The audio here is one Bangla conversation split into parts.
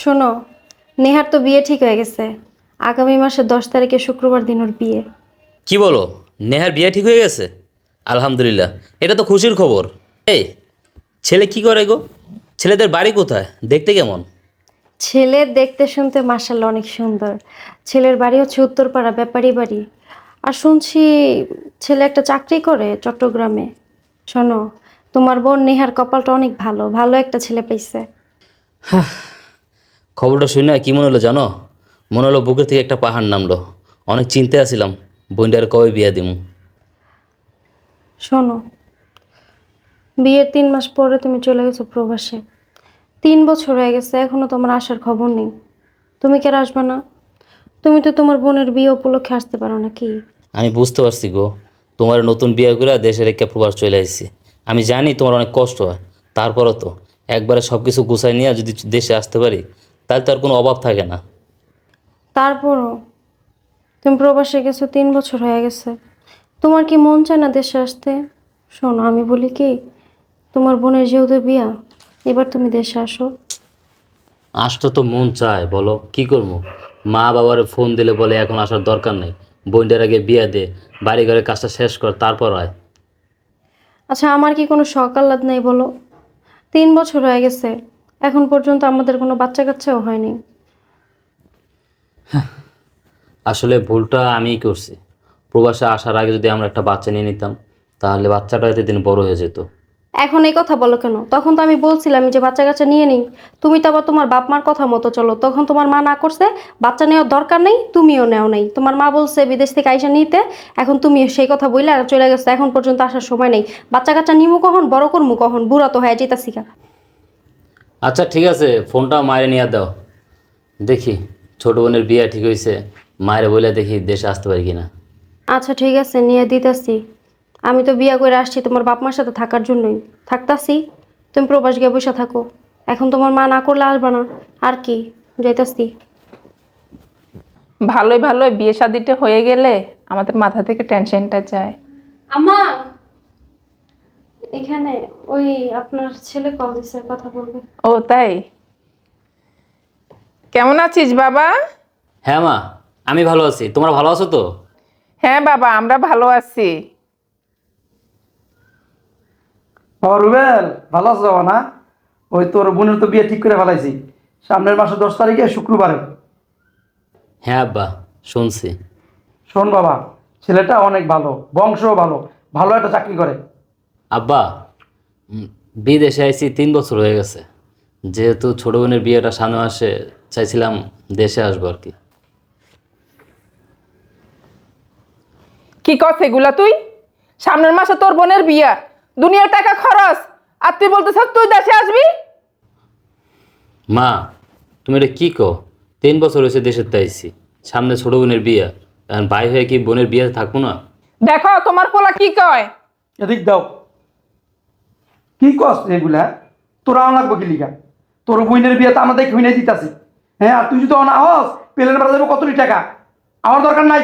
শোনো, নেহার তো বিয়ে ঠিক হয়ে গেছে। আগামী মাসের 10 তারিখে শুক্রবার দিন ওর বিয়ে। কি বলো? নেহার বিয়ে ঠিক হয়ে গেছে? আলহামদুলিল্লাহ, এটা তো খুশির খবর। এই ছেলে কি করে গো? ছেলেদের বাড়ি কোথায়? দেখতে কেমন? ছেলে দেখতে শুনতে মাশাআল্লাহ অনেক সুন্দর। ছেলের বাড়ি হচ্ছে উত্তরপাড়া, ব্যাপারী বাড়ি। আর শুনছি ছেলে একটা চাকরি করে চট্টগ্রামে। শোনো, তোমার বোন নেহার কপালটা অনেক ভালো, ভালো একটা ছেলে পেয়েছে। খবরটা শুনে কি মনে হলো জানো? মনে হলো বুকের থেকে একটা পাহাড় নামলো। অনেক চিন্তায় আছিলাম বোনটার কবে বিয়ে দিমু। শোনো, বিয়ের 3 মাস পরে তুমি চলে গেছো প্রবাসে। 3 বছর হয়ে গেছে, এখনো তোমার আসার খবর নেই। তুমি কি আর আসবে না? তুমি তো তোমার বোনের বিয়ে উপলক্ষে আসতে পারো না কি? আমি বুঝতে পারছি গো, তোমার নতুন বিয়ে করে দেশের একটা প্রবাস চলে আসছি। আমি জানি তোমার অনেক কষ্ট হয়, তারপরও তো একবারে সব কিছু গুছাই নিয়ে যদি দেশে আসতে পারি তাহলে তো আর কোনো অভাব থাকে না। তারপরও তুমি প্রবাসে গেছো, 3 বছর হয়ে গেছে। তোমার কি মন চায় না দেশে আসতে? শোনো, আমি বলি কি, তোমার বোনের যেহেতু বিয়া, এবার তুমি দেশে আসো। আসতে তো মন চায়, বলো কি করবো? মা বাবার ফোন দিলে বলে এখন আসার দরকার নেই, বোনটার আগে বিয়ে দে, বাড়ি ঘরের কাজটা শেষ কর তারপর আয়। আচ্ছা, আমার কি কোনো শখ আহ্লাদ নেই বলো? 3 বছর হয়ে গেছে, এখন পর্যন্ত আমাদের কোনো বাচ্চা কাচ্চাও হয়নি। আসলে ভুলটা আমিই করছি। প্রবাসে আসার আগে যদি আমরা একটা বাচ্চা নিয়ে নিতাম তাহলে বাচ্চাটা এতদিন বড় হয়ে যেত। এখন এই কথা বলো কেন? তখন তো আমি বলছিলাম যে বাচ্চা কাচ্চা নিয়ে নিই। তুমি তো আবার তোমার বাপ মার কথা মতো চলো। তখন তোমার মা না করছে, বাচ্চা নেওয়ার দরকার নেই, তুমিও নেও নাই। তোমার মা বলছে বিদেশ থেকে আইসা নিতে, এখন তুমি সেই কথা বইলে আর চলে গেছো। এখন পর্যন্ত আসার সময় নেই। বাচ্চা কাচ্চা নিমু কখন, বড় করমু কখন? বুড়া তো হয়ে যেতাছি গা। আচ্ছা ঠিক আছে, ফোনটা মায়ের নিয়ে দাও, দেখি ছোট বোনের বিয়ে ঠিক হয়েছে, মায়ের বলে দেখি দেশে আসতে পারি কিনা। আচ্ছা ঠিক আছে, নিয়ে দিতেছি। আমি তো বিয়া করে আসছি তোমার বাপ মার সাথে থাকার জন্যই। থাকতাছি, তুমি প্রবাস গিয়ে বসে থাকো। এখন তোমার মা না করলে আসবা না। আর কি, যাইতাছি। ভালোই ভালোই বিয়ে শাদিটা হয়ে গেলে আমাদের মাথা থেকে টেনশনটা যায়। আম্মা, এখানে ওই আপনার ছেলে কল দিছে, কথা বলবে। ও তাই? কেমন আছিস বাবা? হ্যাঁ মা, আমি ভালো আছি, তোমরা ভালো আছো তো? হ্যাঁ বাবা, আমরা ভালো আছি। ও রুবেল, ভালো আছো বাবা? না, ওই তোর বোনের তো বিয়ে ঠিক করে ফেলাইছি, সামনের মাসে 10 তারিখে শুক্রবারে। হ্যাঁ আব্বা, শুনছি। শোন বাবা, ছেলেটা অনেক ভালো, বংশও ভালো, ভালো একটা চাকরি করে। আব্বা, বিদেশে আইছি 3 বছর হয়ে গেছে। যেহেতু ছোট বোনের বিয়েটা সামনে আসে, চাইছিলাম দেশে আসবো আর কি। কি কথা এগুলা তুই? সামনের মাসে তোর বোনের বিয়া, দুনিয়ার টাকা খরচ, আর তুই বলতেছ তুই দেশে আসবি? মা, তুমি এটা কি কো? 3 বছর হয়েছে দেশের তাইছি, সামনে ছোট বোনের বিয়ে, এখন ভাই হয়ে কি বোনের বিয়ে থাকবো না? দেখো তোমার পোলা কি কয়। এদিক দাও, কি কস এগুলা? তোরা লাগবো কি লিগা? তোর বোনের বিয়ে তো আমাদের খুঁজে দিতেছি। হ্যাঁ, আর তুই যদি না হস, প্লেন ভাড়া দেবো কত টাকা? আমার দরকার নাই।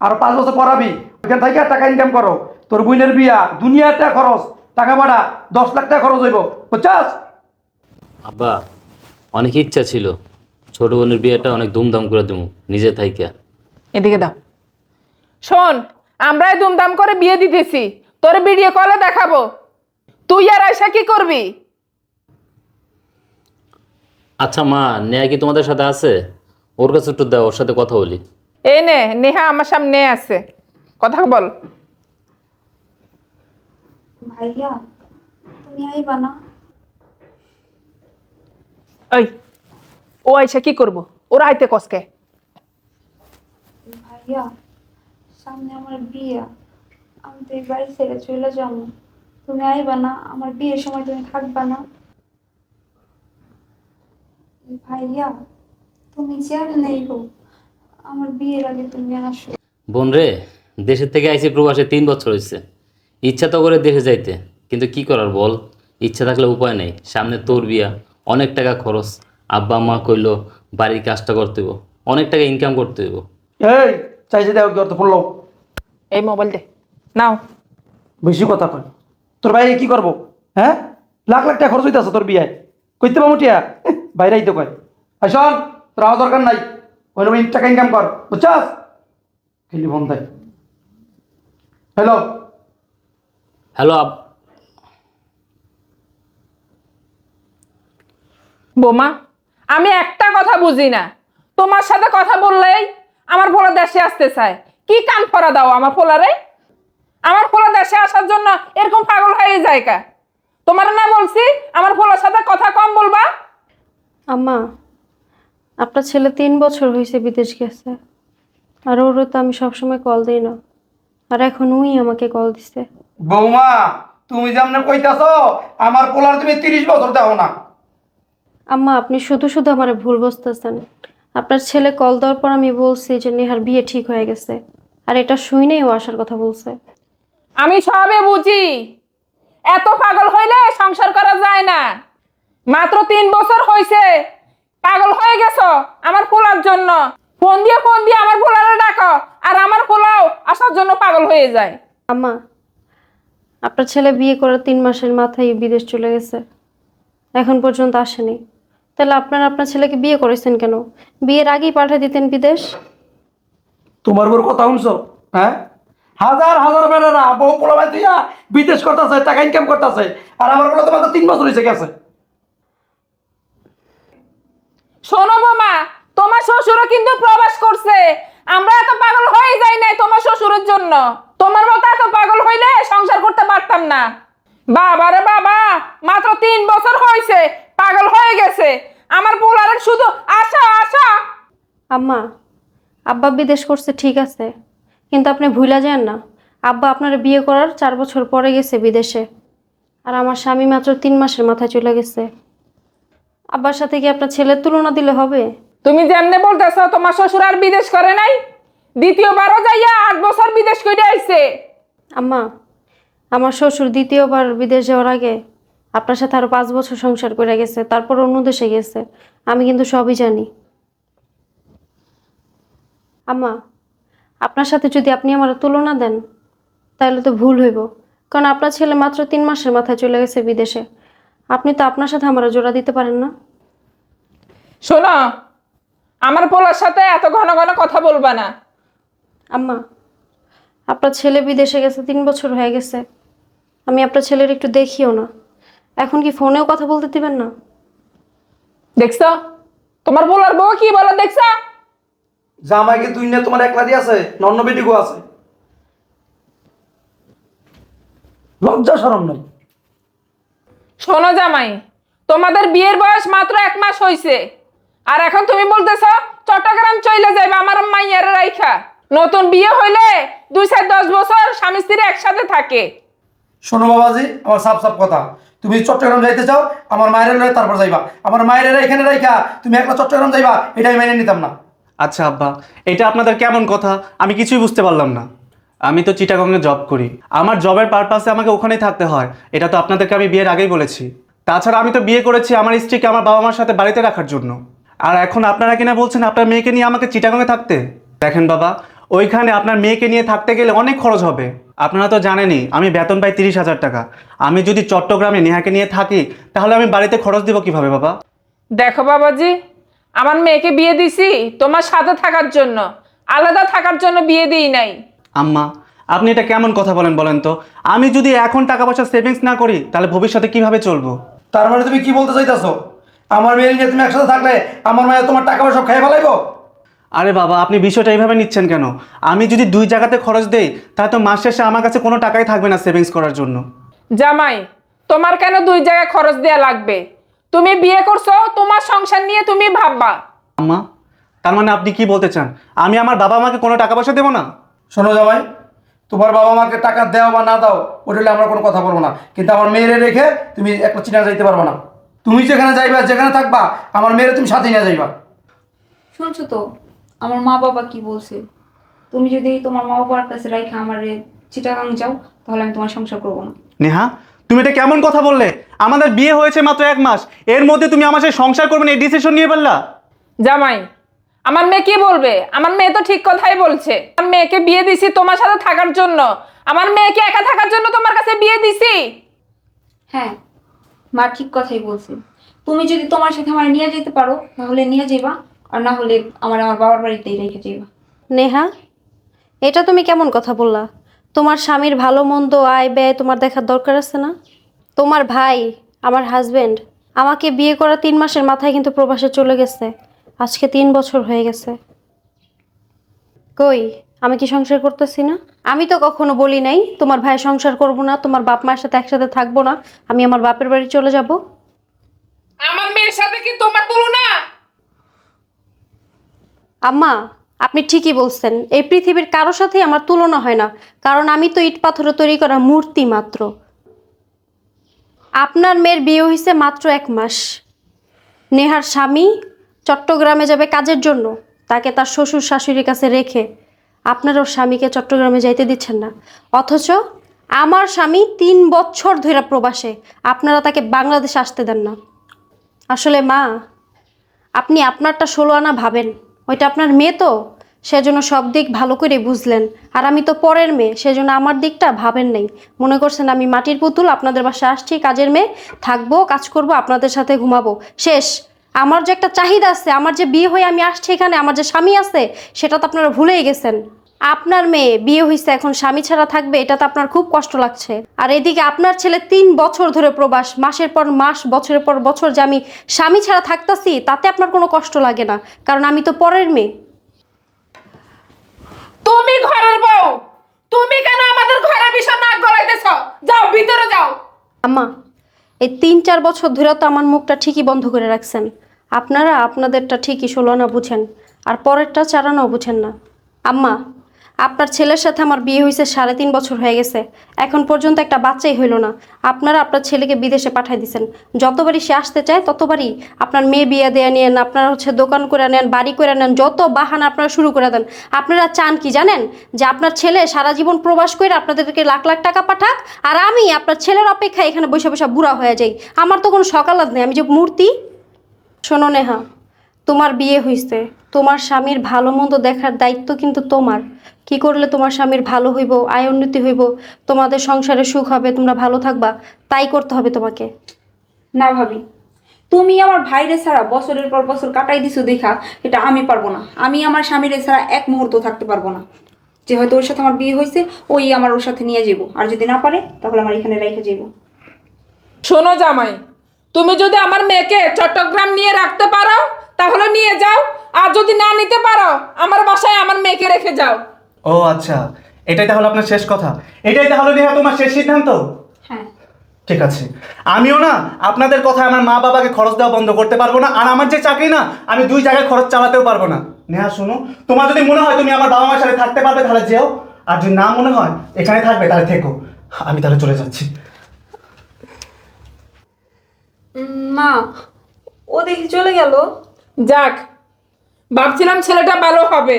আর 5 বছর পড়াবি, ওইখান থেকে টাকা ইনকাম করো। তোর বোনের বিয়া দুনিয়াটা খরচ, টাকা ভাড়া 10 লাখ টাকা খরচ হইব, বুঝছাস? আব্বা, অনেক ইচ্ছা ছিল ছোট বোনের বিয়েটা অনেক ধুমধাম করে দেবো নিজে থাইকা। এদিকে দাও। শোন, আমরাই দুমদাম করে বিয়ে দিতেছি, তোর ভিডিও কলে দেখাবো। তুই আর আয়সা কি করবি? আচ্ছা মা, নেয়া কি তোমাদের সাথে আছে? ওর কাছে একটু দাও, ওর সাথে কথা বলি। এই নে, নেহা আমার সামনে আছে, কথা বল। ভাইয়া, তুমি আইবা না? ওই, ও আয়সা কি করবো? ওরা আইতে কসকে। ভাইয়া, সামনে আমার বিয়ে, আমি তো এই বাড়ি ছেড়ে চলে যাবো। তুমি আইবা না? আমার বিয়ের সময় তুমি থাকবা না? ভাইয়া, তুমি যেমনেই হোক, আমার বিয়ের আগে তুমি আসো। বোন রে, দেশের থেকে আইসি প্রবাসে 3 বছর হয়েছে। ইচ্ছা তো করে দেশে যাইতে, কিন্তু কি করার বল, ইচ্ছা থাকলে উপায় নেই। সামনে তোর বিয়া, অনেক টাকা খরচ। আব্বা মা কইলো বাড়ির কাজটা করতে হইব, অনেক টাকা ইনকাম করতে হইব। এই, চাইছে দেও কি অর্থ পড়লো? এই মোবাইল দে, নাও। বেশি কথা কয়। তোর ভাই কি করবো? হ্যাঁ, লাখ লাখ টাকা খরচ হইতেছে তোর বিয়ায়, কইতে পাবো টিয়া? বাইরে আইতে কয়। শোন, তোর আমার দরকার নাই, ওই নবীন টাকা ইনকাম কর, বুঝছাস? খেলি ফোন দেয়। হ্যালো, হ্যালো বোমা, আমি একটা কথা বুঝি না, তোমার সাথে কথা বললেই আমার পোলা দেশে আসতে চায়। কি কান পরা দাও আমার পোলারে? আমার পোলা দেশে আসার জন্য এরকম পাগল হয়ে যায় কা? তোমার না বলছি আমার পোলার সাথে কথা কম বলবা? আম্মা, আপনার ছেলে 3 বছর হয়েছে বিদেশ গেছে, আর ওরও তো আমি সবসময় কল দিই না, আর এখন উই আমাকে কল দিছে। বৌমা, তুমি যেমন কইতাছ আমার পোলার তুমি 30 বছর দাও না। আম্মা, আপনি শুধু শুধু আমার ভুল বুঝতেছেন। আপনার ছেলে কল দেওয়ার পর আমি বলছি যে নেহার বিয়ে ঠিক হয়ে গেছে, আর এটা শুনেই ও আসার কথা বলছে। আমি সবে বুঝি, এত পাগল হইলে সংসার করা যায় না। মাত্র 3 বছর হয়েছে, পাগল হয়ে গেছো আমার পোলার জন্য। ফোন দিয়ে আমার পোলারে ডাকো, আর আমার পোলাও আসার জন্য পাগল হয়ে যায়। আম্মা, আপনার ছেলে বিয়ে করার 3 মাসের মাথায় বিদেশ চলে গেছে, এখন পর্যন্ত আসেনি। তাহলে আপনার ছেলেকে বিয়ে করেছেন কেন? বিয়ের আগেই পাঠিয়ে দিতেন বিদেশ। তোমার বউর কথা শুনছো? হ্যাঁ, হাজার হাজার বেড়ারা বউ পোলা দিয়া বিদেশ করতেছে, টাকা ইনকাম করতেছে, আর আমার বলে তোমার তো 3 বছর হয়েছে গেছে। শোনো বোমা, তোমার শ্বশুরও কিন্তু প্রবাস করছে। আমরা এত পাগল হয়ে যাই নাই তোমার শ্বশুরের জন্য। তোমার মতো এত পাগল হইলে সংসার করতে পারতাম না। বাবা রে বাবা, মাত্র 3 বছর হয়েছে, পাগল হয়ে গেছে আমার পোলারে শুধু আশা আশা। আম্মা, আব্বা বিদেশ করছে ঠিক আছে, কিন্তু আপনি ভুলা যান না, আব্বা আপনার বিয়ে করার 4 বছর পরে গেছে বিদেশে, আর আমার স্বামী মাত্র 3 মাসের মাথায় চলে গেছে। আব্বার সাথে কি আপনার ছেলের তুলনা দিলে হবে? তুমি যেমনে বলতেছ তোমার শ্বশুর আর বিদেশ করে নাই, দ্বিতীয়বারও যাইয়া 8 বছর বিদেশ করে আইছে। আম্মা, আমার শ্বশুর দ্বিতীয়বার বিদেশ যাওয়ার আগে আপনার সাথে আরো 5 বছর সংসার করে গেছে, তারপর অন্য দেশে গেছে। আমি কিন্তু সবই জানি। আম্মা, আপনার সাথে যদি আপনি আমার তুলনা দেন তাহলে তো ভুল হইব, কারণ আপনার ছেলে মাত্র 3 মাসের মাথায় চলে গেছে বিদেশে। আপনি তো আপনার সাথে আমার জোড়া দিতে পারেন না। শোনো, আমার পোলার সাথে এত ঘন ঘন কথা বলবা না। আম্মা, আপনার ছেলে বিদেশে গেছে 3 বছর হয়ে গেছে, আমি আপনার ছেলের একটু দেখিও না, এখন কি ফোনেও কথা বলতে দিবেন না? দেখছো তোমার পোলার বউ কি বলে? দেখছো জামাই কি তুই না তোমার একলা দিয়ে আছে, নন্ন বেটিগো আছে? লজ্জা শরম নাই? শোনো জামাই, তোমাদের বিয়ের বয়স মাত্র 1 মাস হয়েছে, আর এখন তুমি বলতেছো চট্টগ্রাম চলে যাইবে আমার মাইয়ারে রাইখা। নতুন বিয়ে হইলে 2-10 বছর স্বামী স্ত্রী একসাথে থাকে। শোনো বাবাজি, আমার সাফ সাফ কথা, তুমি চট্টগ্রাম যাইতে চাও আমার মায়ের লয়ে তারপর যাইবা, আমার মায়ের এখানে রাইখা তুমি একলা চট্টগ্রাম যাইবা, এটাই মেনে নিতাম না। আচ্ছা আব্বা, এটা আপনাদের কেমন কথা? আমি কিছুই বুঝতে পারলাম না। আমি তো চিটাগংয়ে জব করি, আমার জবের পারপাসে আমাকে ওখানেই থাকতে হয়, এটা তো আপনাদেরকে আমি বিয়ের আগেই বলেছি। তাছাড়া আমি তো বিয়ে করেছি আমার স্ত্রীকে আমার বাবা মার সাথে বাড়িতে রাখার জন্য, আর এখন আপনারা কিনা বলছেন আপনার মেয়েকে নিয়ে আমাকে চিটাগংয়ে থাকতে। দেখেন বাবা, ওইখানে আপনার মেয়েকে নিয়ে থাকতে গেলে অনেক খরচ হবে। আপনারা তো জানেনই আমি বেতন পাই 30,000 টাকা। আমি যদি চট্টগ্রামে নেহাকে নিয়ে থাকি তাহলে আমি বাড়িতে খরচ দিব কিভাবে বাবা? দেখো বাবাজি, আমার মেয়েকে বিয়ে দিছি তোমার সাথে থাকার জন্য, আলাদা থাকার জন্য বিয়ে দিই নাই। আম্মা, আপনি এটা কেমন কথা বলেন বলেন তো? আমি যদি এখন টাকা পয়সা সেভিংস না করি তাহলে ভবিষ্যতে কিভাবে চলবো? তার মানে তুমি কি বলতে চাইতেছো, আমার মেয়ে নিয়ে তুমি একসাথে থাকলে আমার মায়ের তোমার টাকা পয়সা সব খেয়ে ফেলাইবো? আরে বাবা, আপনি বিষয়টা এইভাবে নিচ্ছেন কেন? আমি যদি 2 জায়গাতে খরচ দেই তাহলে তো মাস শেষে আমার কাছে কোনো টাকাই থাকবে না সেভিংস করার জন্য। জামাই, তোমার কেন 2 জায়গায় খরচ দেয়া লাগবে? তুমি বিয়ে করছো, তোমার সংসার নিয়ে তুমি ভাববা। আম্মা, তার মানে আপনি কি বলতে চান আমি আমার বাবা মাকে কোনো টাকা পয়সা দেবো না? শোনো জামাই, তোমার বাবা মাকে টাকা দাও বা না দাও ওটা হলে আমরা কোনো কথা বলবো না, কিন্তু আমার মেয়েরে রেখে তুমি একটা চিনা যাইতে পারবো না। তুমি যেখানে যাইবা যেখানে থাকবা আমার মেয়েরে তুমি সাথে নিয়ে যাইবা। শুনছো তো আমার মা বাবা কি বলছে? তুমি যদি তোমার মা বাবার কাছে রাইখা আমার চিটাগাং যাও তাহলে আমি তোমার সংসার করবো না। নেহা, তুমি এটা কেমন কথা বললে? আমাদের বিয়ে হয়েছে মাত্র 1 মাস, এর মধ্যে তুমি আমার সাথে সংসার করবে না এই ডিসিশন নিয়ে ফেললা? জামাই, আমার মেয়ে কি বলবে? আমার মেয়ে তো ঠিক কথাই বলছে। আমার মেয়েকে বিয়ে দিছি তোমার সাথে থাকার জন্য, আমার মেয়েকে একা থাকার জন্য তোমার কাছে বিয়ে দিছি। হ্যাঁ, মা ঠিক কথাই বলছে, তুমি যদি তোমার সাথে আমার নিয়ে যেতে পারো তাহলে নিয়ে যাইবা, আর না হলে আমার আমার বাবার বাড়িতেই রেখে যাইবা। নেহা, এটা তুমি কেমন কথা বললা? তোমার স্বামীর ভালো মন্দ আয় ব্যয় তোমার দেখার দরকার আছে না? তোমার ভাই, আমার হাজবেন্ড, আমাকে বিয়ে করা 3 মাসের মাথায় কিন্তু প্রবাসে চলে গেছে। আজকে 3 বছর হয়ে গেছে। কই, আমি কি সংসার করতেছি না? আমি তো কখনো বলি নাই তোমার ভাই সংসার করব না, তোমার বাপ মায়ের সাথে একসাথে থাকবো না, আমি আমার বাপের বাড়ি চলে যাব। আমার মেয়ের সাথে কি তোমার তুলনা? আম্মা, আপনি ঠিকই বলছেন, এই পৃথিবীর কারোর সাথেই আমার তুলনা হয় না, কারণ আমি তো ইট পাথরে তৈরি করা মূর্তি মাত্র। আপনার মেয়ের বিয়ে হয়েছে মাত্র 1 মাস। নেহার স্বামী চট্টগ্রামে যাবে কাজের জন্য, তাকে তার শ্বশুর শাশুড়ির কাছে রেখে আপনার ওর স্বামীকে চট্টগ্রামে যাইতে দিচ্ছেন না। অথচ আমার স্বামী 3 বছর ধরে প্রবাসে, আপনারা তাকে বাংলাদেশে আসতে দেন না। আসলে মা, আপনি আপনারটা 16 আনা ভাবেন, ওইটা আপনার মেয়ে তো, সেজন্য সব দিক ভালো করে বুঝলেন। আর আমি তো পরের মেয়ে, সেজন্য আমার দিকটা ভাবেন নাই। মনে করছেন আমি মাটির পুতুল, আপনাদের বাসায় আসছি কাজের মেয়ে, থাকবো, কাজ করব, আপনাদের সাথে ঘুমাবো, শেষ। আমার যে একটা চাহিদা আছে, আমার যে বিয়ে হয়ে আমি আসছি এখানে, আমার যে স্বামী আছে, সেটা তো আপনারা ভুলেই গেছেন। আপনার মেয়ে বিয়ে হয়েছে, এখন স্বামী ছাড়া থাকবে, এটা তো আপনার খুব কষ্ট লাগছে। আর এদিকে আপনার ছেলে 3 বছর ধরে প্রবাস, মাসের পর মাস, বছরের পর বছর যে আমি স্বামী ছাড়া থাকতাছি, তাতে আপনার কোনো কষ্ট লাগে না, কারণ আমি তো পরের মেয়ে। তুমি ঘরের বউ, তুমি কেন আমাদের ঘরের বিষয় নাক গলাইতেছ? যাও ভিতরে যাও। আম্মা, এই 3-4 বছর ধরে তো আমার মুখটা ঠিকই বন্ধ করে রাখছেন। আপনারা আপনাদেরটা ঠিকই 16 আনা বুঝেন, আর পরেরটা 4 আনাও বুঝেন না। আম্মা, আপনার ছেলের সাথে আমার বিয়ে হয়েছে 3.5 বছর হয়ে গেছে, এখন পর্যন্ত একটা বাচ্চাই হইল না। আপনারা আপনার ছেলেকে বিদেশে পাঠিয়ে দিয়েছেন, যতবারই সে আসতে চায় ততবারই আপনার মেয়ে বিয়ে দেয়া নিয়েন, আপনারা দোকান করে নেন, বাড়ি করে নেন, যত বাহানা আপনারা শুরু করে দেন। আপনারা চান কি জানেন? যে আপনার ছেলে সারা জীবন প্রবাস করে আপনাদেরকে লাখ লাখ টাকা পাঠাক, আর আমি আপনার ছেলের অপেক্ষায় এখানে বসে বসে বুড়া হয়ে যাই। আমার তো কোনো সকালাত নেই, আমি যে মূর্তি। শোনো নেহা, তোমার বিয়ে হইছে, তোমার স্বামীর ভালো মন্দ দেখার দায়িত্ব কিন্তু তোমার। কি করলে তোমার স্বামীর ভালো হইব, আয় উন্নতি হইব, তোমাদের সংসারে সুখ হবে, তোমরা ভালো থাকবা, তাই করতে হবে তোমাকে। না ভাবি, তুমি আমার ভাইরে ছাড়া বছরের পর বছর কাটাই দিছো দেখা, এটা আমি পারবো না। আমি আমার স্বামীরে ছাড়া এক মুহূর্ত থাকতে পারবো না। যে হয়তো ওর সাথে আমার বিয়ে হয়েছে, ওই আমার ওর সাথে নিয়ে যাবো, আর যদি না পারে তাহলে আমার এখানে রেখে যাবো। শোনো জামাই, তুমি যদি আমার মেয়েকে চট্টগ্রাম নিয়ে রাখতে পারো তাহলে নিয়ে যাও, আর যদি না নিতে পারো আমার বাসায় আমার মেয়েকে রেখে যাও। ও আচ্ছা, এটাই তাহলে আপনার শেষ কথা? এটাই তাহলে নেহা তোমার শেষ সিদ্ধান্ত? হ্যাঁ। ঠিক আছে, আমিও না আপনাদের কথায় আমার মা বাবাকে খরচ দেওয়া বন্ধ করতে পারবো না, আর আমার যে চাকরি না, আমি 2 জায়গায় খরচ চালাতেও পারবো না। নেহা শোনো, তোমার যদি মনে হয় তুমি আমার বাবা মার সাথে থাকতে পারবে তাহলে যেও, আর যদি না মনে হয় এখানে থাকবে তাহলে থেকো। আমি তাহলে চলে যাচ্ছি। মা, ও দেখি চলে গেল। যাক, ভাবছিলাম ছেলেটা ভালো হবে,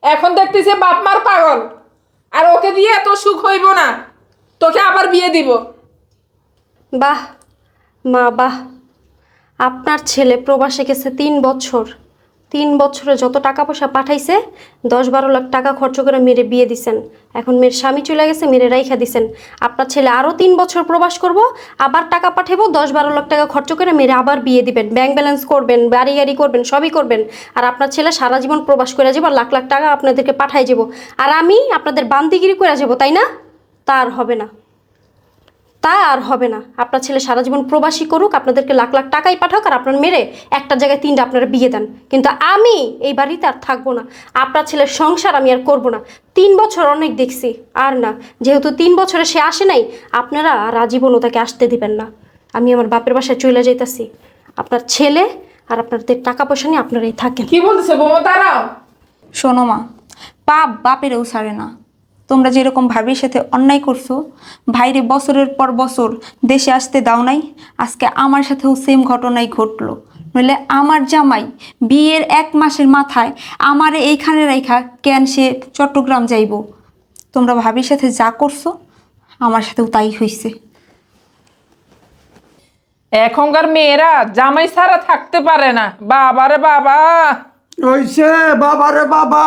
এখন দেখতেছি বাপ মার পাগল। আর ওকে দিয়ে এত সুখ হইব না, তোকে আবার বিয়ে দিব। বাহ মা, বাহ। আপনার ছেলে প্রবাসে গেছে 3 বছর, 3 বছরে যত টাকা পয়সা পাঠাইছে 10-12 লাখ টাকা খরচ করে মেরে বিয়ে দিছেন। এখন মেয়ের স্বামী চলে গেছে, মেরে রাইখা দিছেন। আপনার ছেলে আরও 3 বছর প্রবাস করব, আবার টাকা পাঠাবো, 10-12 লাখ টাকা খরচ করে মেরে আবার বিয়ে দিবেন, ব্যাংক ব্যালেন্স করবেন, বাড়ি গাড়ি করবেন, সবই করবেন। আর আপনার ছেলে সারা জীবন প্রবাস করে যাবো, লাখ লাখ টাকা আপনাদেরকে পাঠাই যাবো, আর আমি আপনাদের বান্দিগিরি করে যাবো, তাই না? তা আর হবে না, তা আর হবে না। আপনার ছেলে সারা জীবন প্রবাসী করুক, আপনাদেরকে লাখ লাখ টাকাই পাঠাক, আর আপনার মেরে একটা জায়গায় 3টা আপনারা বিয়ে দেন, কিন্তু আমি এই বাড়িতে আর থাকবো না। আপনার ছেলের সংসার আমি আর করব না। 3 বছর অনেক দেখছি, আর না, যেহেতু 3 বছরে সে আসে নাই, আপনারা আর আজীবনও তাকে আসতে দিবেন না। আমি আমার বাপের বাসায় চলে যাইতাছি। আপনার ছেলে আর আপনাদের টাকা পয়সা নিয়ে আপনারাই থাকেন। কি বলতেছে বৌমা? দাঁড়াও। শোনো মা, পাপ বাপেরও ছাড়ে না। তোমরা যেরকম ভাবির সাথে অন্যায় করছো, ভাইরে বছরের পর বছর দেশে আসতে দাও নাই, আজকে আমার সাথেও সেম ঘটনাই ঘটলো। নইলে আমার জামাই বিয়ের 1 মাসের মাথায় আমারে এইখানে রাইখা কেন সে চট্টগ্রাম যাইব? তোমরা ভাবির সাথে যা করছো আমার সাথেও তাই হয়েছে। এখনকার মেয়েরা জামাই ছাড়া থাকতে পারে না। বাবা রে বাবা, ওইসে বাবা রে বাবা,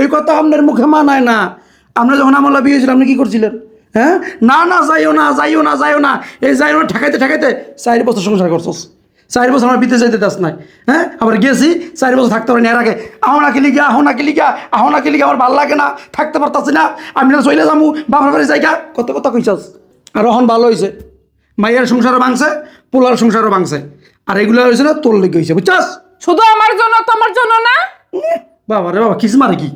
এই কথা আপনার মুখে মানায় না। আমরা যখন আমলা বিয়ে হয়েছিল আপনি কি করছিলেন? হ্যাঁ, না না যাইও না, যাইও না, যাইও না, এই যাইও না ঠেকাইতে ঠেকাইতে 4 বছর সংসার করছস। 4 বছর আমার বিদেশ যাইতে দাস নাই, হ্যাঁ আবার গেছি 4 বছর থাকতে পারি না। এর আগে আহ না কিলিগা আমার ভালো লাগে না, থাকতে পারতাছি না, আমি না চলে যাবো বাবার বাড়ি জায়গা, কত কথা কইছস। আর এখন ভালো হয়েছে, মাইয়ার সংসারও ভাঙছে, পোলার সংসারও ভাঙছে, আর এগুলো হয়েছে না তোর লেগে হয়েছে, বুঝছস? শুধু আমার জন্য, তোমার জন্য না। বাবা রে বাবা, কিস মারে কি